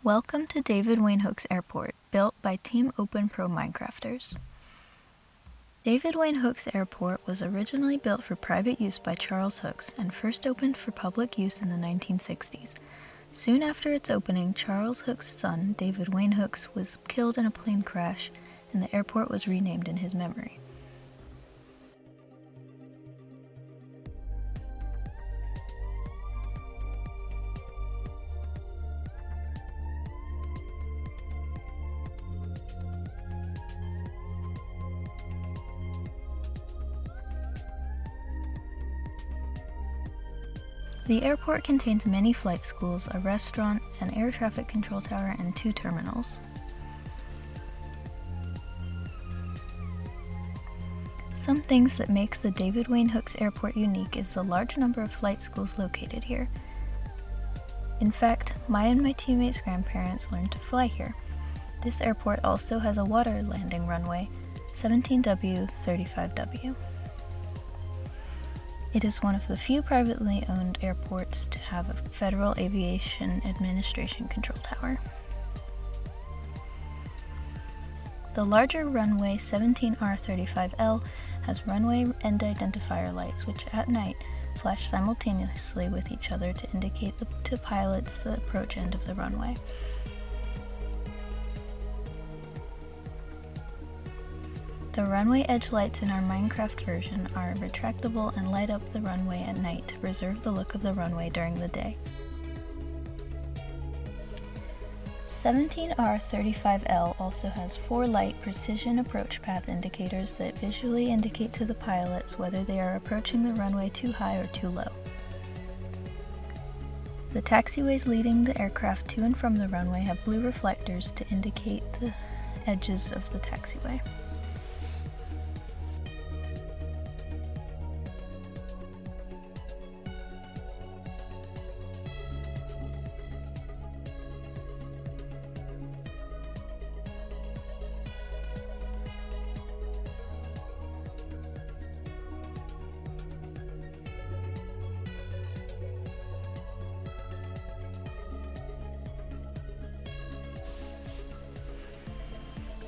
Welcome to David Wayne Hooks Airport, built by Team Open Pro Minecrafters. David Wayne Hooks Airport was originally built for private use by Charles Hooks and first opened for public use in the 1960s. Soon after its opening, Charles Hooks' son, David Wayne Hooks, was killed in a plane crash, and the airport was renamed in his memory. The airport contains many flight schools, a restaurant, an air traffic control tower, and 2 terminals. Some things that make the David Wayne Hooks Airport unique is the large number of flight schools located here. In fact, my and my teammates' grandparents learned to fly here. This airport also has a water landing runway, 17W, 35W. It is one of the few privately owned airports to have a Federal Aviation Administration control tower. The larger runway 17R35L has runway end identifier lights which at night flash simultaneously with each other to indicate to pilots the approach end of the runway. The runway edge lights in our Minecraft version are retractable and light up the runway at night to preserve the look of the runway during the day. 17R35L also has 4 light precision approach path indicators that visually indicate to the pilots whether they are approaching the runway too high or too low. The taxiways leading the aircraft to and from the runway have blue reflectors to indicate the edges of the taxiway.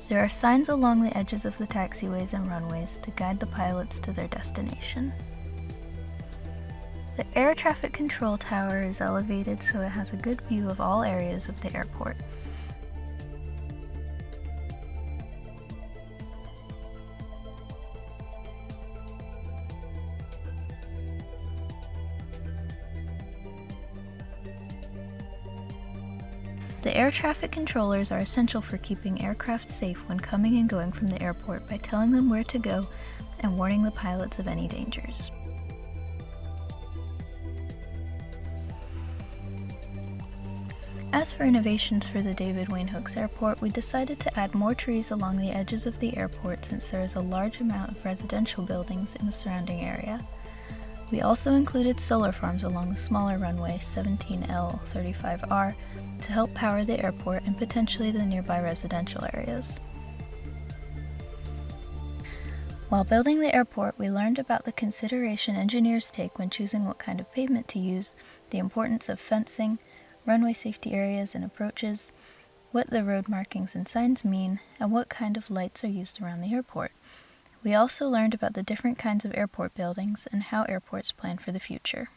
There are signs along the edges of the taxiways and runways to guide the pilots to their destination. The air traffic control tower is elevated so it has a good view of all areas of the airport. The air traffic controllers are essential for keeping aircraft safe when coming and going from the airport by telling them where to go and warning the pilots of any dangers. As for innovations for the David Wayne Hooks Airport, we decided to add more trees along the edges of the airport since there is a large amount of residential buildings in the surrounding area. We also included solar farms along the smaller runway 17L35R to help power the airport and potentially the nearby residential areas. While building the airport, we learned about the consideration engineers take when choosing what kind of pavement to use, the importance of fencing, runway safety areas and approaches, what the road markings and signs mean, and what kind of lights are used around the airport. We also learned about the different kinds of airport buildings and how airports plan for the future.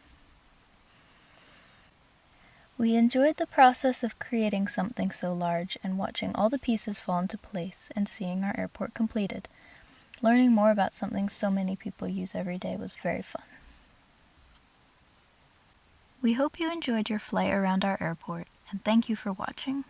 We enjoyed the process of creating something so large and watching all the pieces fall into place and seeing our airport completed. Learning more about something so many people use every day was very fun. We hope you enjoyed your flight around our airport, and thank you for watching.